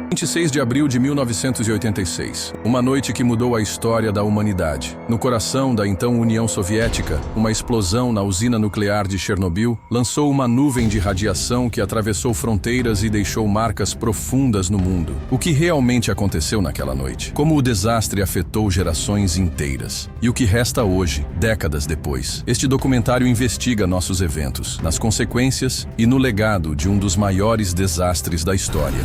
26 de abril de 1986, uma noite que mudou a história da humanidade. No coração da então União Soviética, uma explosão na usina nuclear de Chernobyl lançou uma nuvem de radiação que atravessou fronteiras e deixou marcas profundas no mundo. O que realmente aconteceu naquela noite? Como o desastre afetou gerações inteiras? E o que resta hoje, décadas depois? Este documentário investiga nossos eventos, nas consequências e no legado de um dos maiores desastres da história.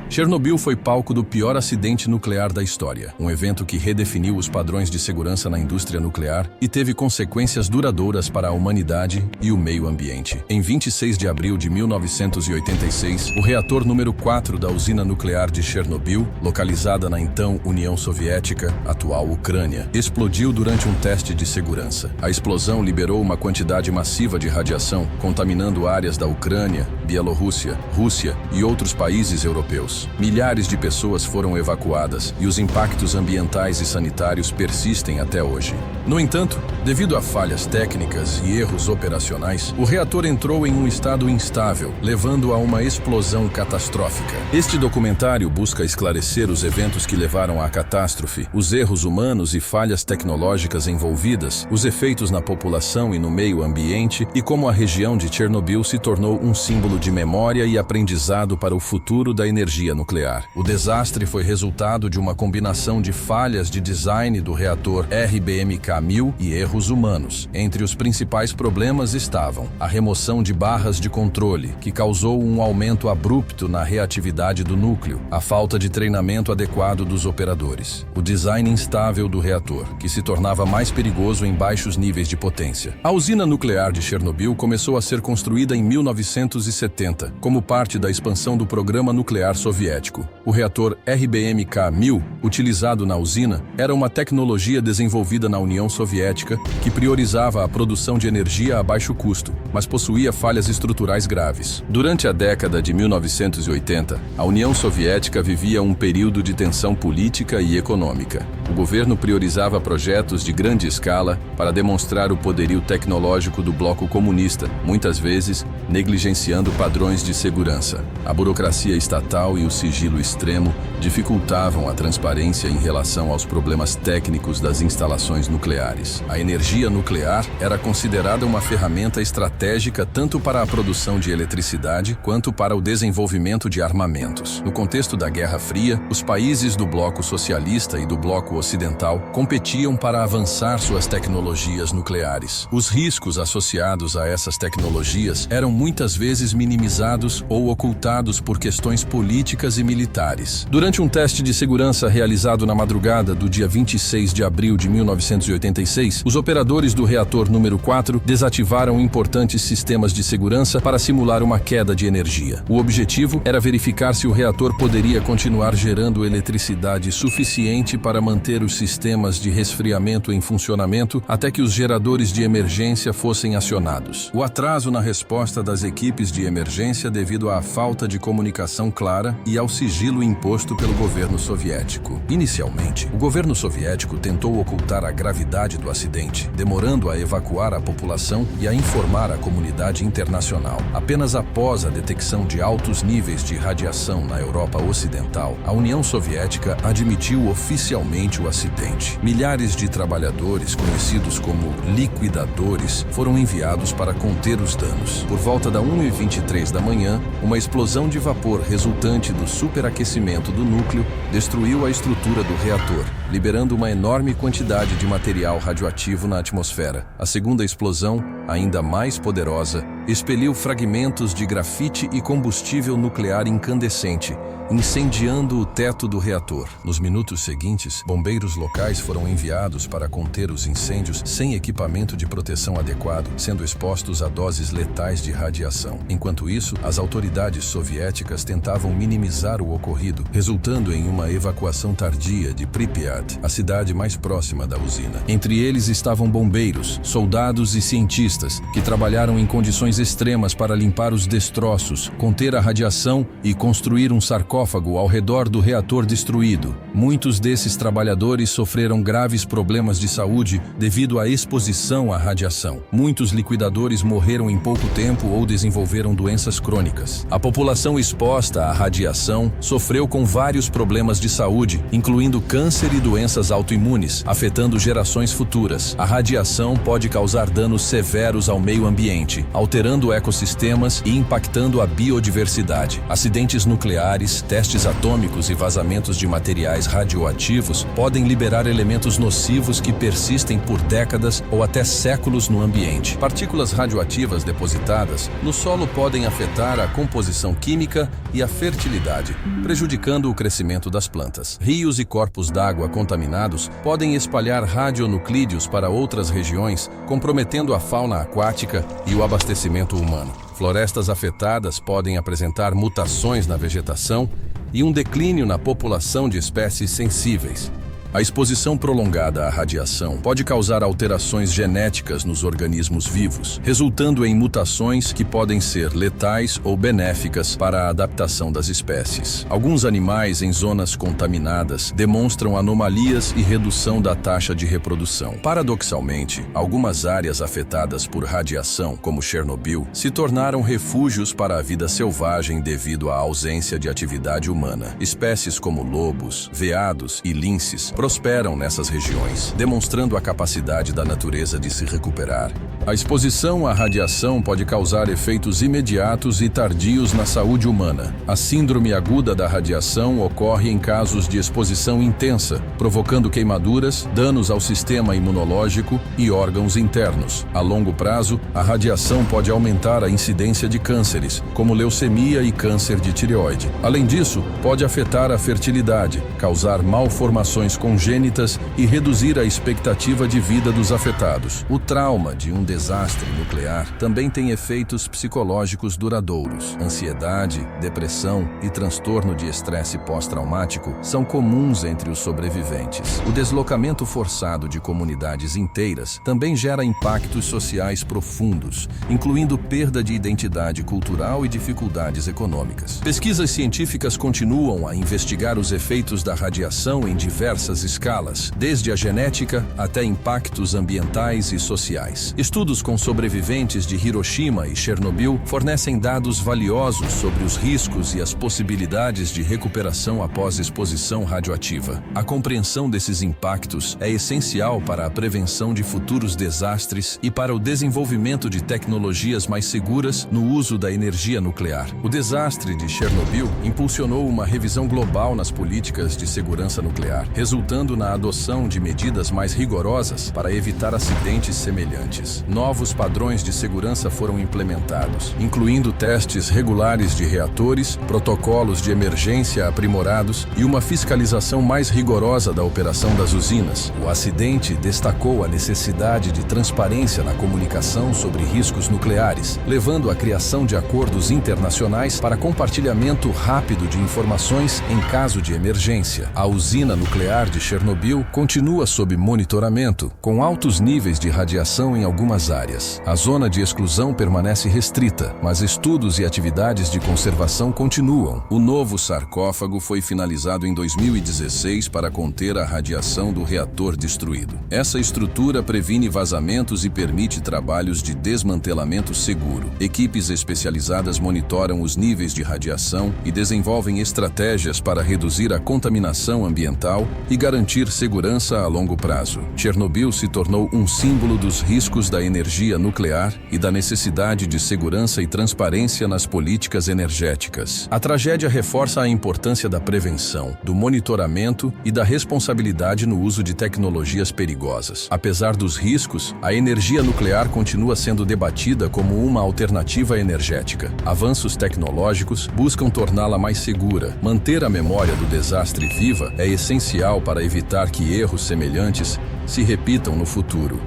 Chernobyl foi palco do pior acidente nuclear da história, um evento que redefiniu os padrões de segurança na indústria nuclear e teve consequências duradouras para a humanidade e o meio ambiente. Em 26 de abril de 1986, o reator número 4 da usina nuclear de Chernobyl, localizada na então União Soviética, atual Ucrânia, explodiu durante um teste de segurança. A explosão liberou uma quantidade massiva de radiação, contaminando áreas da Ucrânia, Bielorrússia, Rússia e outros países europeus. Milhares de pessoas foram evacuadas e os impactos ambientais e sanitários persistem até hoje. No entanto, devido a falhas técnicas e erros operacionais, o reator entrou em um estado instável, levando a uma explosão catastrófica. Este documentário busca esclarecer os eventos que levaram à catástrofe, os erros humanos e falhas tecnológicas envolvidas, os efeitos na população e no meio ambiente e como a região de Chernobyl se tornou um símbolo de memória e aprendizado para o futuro da energia nuclear. O desastre foi resultado de uma combinação de falhas de design do reator RBMK-1000 e erros humanos. Entre os principais problemas estavam a remoção de barras de controle, que causou um aumento abrupto na reatividade do núcleo, a falta de treinamento adequado dos operadores, o design instável do reator, que se tornava mais perigoso em baixos níveis de potência. A usina nuclear de Chernobyl começou a ser construída em 1970, como parte da expansão do programa nuclear soviético. O reator RBMK-1000, utilizado na usina, era uma tecnologia desenvolvida na União Soviética que priorizava a produção de energia a baixo custo, mas possuía falhas estruturais graves. Durante a década de 1980, a União Soviética vivia um período de tensão política e econômica. O governo priorizava projetos de grande escala para demonstrar o poderio tecnológico do bloco comunista, muitas vezes negligenciando padrões de segurança. A burocracia estatal e o sigilo extremo dificultavam a transparência em relação aos problemas técnicos das instalações nucleares. A energia nuclear era considerada uma ferramenta estratégica tanto para a produção de eletricidade quanto para o desenvolvimento de armamentos. No contexto da Guerra Fria, os países do bloco socialista e do bloco ocidental competiam para avançar suas tecnologias nucleares. Os riscos associados a essas tecnologias eram muitas vezes minimizados ou ocultados por questões políticas e militares. Durante um teste de segurança realizado na madrugada do dia 26 de abril de 1986, os operadores do reator número 4 desativaram importantes sistemas de segurança para simular uma queda de energia. O objetivo era verificar se o reator poderia continuar gerando eletricidade suficiente para manter os sistemas de resfriamento em funcionamento até que os geradores de emergência fossem acionados. O atraso na resposta das equipes de emergência devido à falta de comunicação clara e ao sigilo imposto pelo governo soviético. Inicialmente, o governo soviético tentou ocultar a gravidade do acidente, demorando a evacuar a população e a informar a comunidade internacional. Apenas após a detecção de altos níveis de radiação na Europa Ocidental, a União Soviética admitiu oficialmente o acidente. Milhares de trabalhadores, conhecidos como liquidadores, foram enviados para conter os danos. Por volta da 1h23 da manhã, uma explosão de vapor resultante do superaquecimento do núcleo destruiu a estrutura do reator, liberando uma enorme quantidade de material radioativo na atmosfera. A segunda explosão, ainda mais poderosa, expeliu fragmentos de grafite e combustível nuclear incandescente, incendiando o teto do reator. Nos minutos seguintes, bombeiros locais foram enviados para conter os incêndios sem equipamento de proteção adequado, sendo expostos a doses letais de radiação. Enquanto isso, as autoridades soviéticas tentavam minimizar minimizar o ocorrido, resultando em uma evacuação tardia de Pripyat, a cidade mais próxima da usina. Entre eles estavam bombeiros, soldados e cientistas, que trabalharam em condições extremas para limpar os destroços, conter a radiação e construir um sarcófago ao redor do reator destruído. Muitos desses trabalhadores sofreram graves problemas de saúde devido à exposição à radiação. Muitos liquidadores morreram em pouco tempo ou desenvolveram doenças crônicas. A população exposta à radiação sofreu com vários problemas de saúde, incluindo câncer e doenças autoimunes, afetando gerações futuras. A radiação pode causar danos severos ao meio ambiente, alterando ecossistemas e impactando a biodiversidade. Acidentes nucleares, testes atômicos e vazamentos de materiais radioativos podem liberar elementos nocivos que persistem por décadas ou até séculos no ambiente. Partículas radioativas depositadas no solo podem afetar a composição química e a fertilidade, prejudicando o crescimento das plantas. Rios e corpos d'água contaminados podem espalhar radionuclídeos para outras regiões, comprometendo a fauna aquática e o abastecimento humano. Florestas afetadas podem apresentar mutações na vegetação e um declínio na população de espécies sensíveis. A exposição prolongada à radiação pode causar alterações genéticas nos organismos vivos, resultando em mutações que podem ser letais ou benéficas para a adaptação das espécies. Alguns animais em zonas contaminadas demonstram anomalias e redução da taxa de reprodução. Paradoxalmente, algumas áreas afetadas por radiação, como Chernobyl, se tornaram refúgios para a vida selvagem devido à ausência de atividade humana. Espécies como lobos, veados e linces prosperam nessas regiões, demonstrando a capacidade da natureza de se recuperar. A exposição à radiação pode causar efeitos imediatos e tardios na saúde humana. A síndrome aguda da radiação ocorre em casos de exposição intensa, provocando queimaduras, danos ao sistema imunológico e órgãos internos. A longo prazo, a radiação pode aumentar a incidência de cânceres, como leucemia e câncer de tireoide. Além disso, pode afetar a fertilidade, causar malformações congênitas e reduzir a expectativa de vida dos afetados. O trauma de um desastre nuclear também tem efeitos psicológicos duradouros. Ansiedade, depressão e transtorno de estresse pós-traumático são comuns entre os sobreviventes. O deslocamento forçado de comunidades inteiras também gera impactos sociais profundos, incluindo perda de identidade cultural e dificuldades econômicas. Pesquisas científicas continuam a investigar os efeitos da radiação em diversas escalas, desde a genética até impactos ambientais e sociais. Estudos com sobreviventes de Hiroshima e Chernobyl fornecem dados valiosos sobre os riscos e as possibilidades de recuperação após exposição radioativa. A compreensão desses impactos é essencial para a prevenção de futuros desastres e para o desenvolvimento de tecnologias mais seguras no uso da energia nuclear. O desastre de Chernobyl impulsionou uma revisão global nas políticas de segurança nuclear, resultando na adoção de medidas mais rigorosas para evitar acidentes semelhantes. Novos padrões de segurança foram implementados, incluindo testes regulares de reatores, protocolos de emergência aprimorados e uma fiscalização mais rigorosa da operação das usinas. O acidente destacou a necessidade de transparência na comunicação sobre riscos nucleares, levando à criação de acordos internacionais para compartilhamento rápido de informações em caso de emergência. A usina nuclear de Chernobyl continua sob monitoramento, com altos níveis de radiação em algumas áreas. A zona de exclusão permanece restrita, mas estudos e atividades de conservação continuam. O novo sarcófago foi finalizado em 2016 para conter a radiação do reator destruído. Essa estrutura previne vazamentos e permite trabalhos de desmantelamento seguro. Equipes especializadas monitoram os níveis de radiação e desenvolvem estratégias para reduzir a contaminação ambiental e garantir segurança a longo prazo. Chernobyl se tornou um símbolo dos riscos da energia nuclear e da necessidade de segurança e transparência nas políticas energéticas. A tragédia reforça a importância da prevenção, do monitoramento e da responsabilidade no uso de tecnologias perigosas. Apesar dos riscos, a energia nuclear continua sendo debatida como uma alternativa energética. Avanços tecnológicos buscam torná-la mais segura. Manter a memória do desastre viva é essencial para evitar que erros semelhantes se repitam no futuro.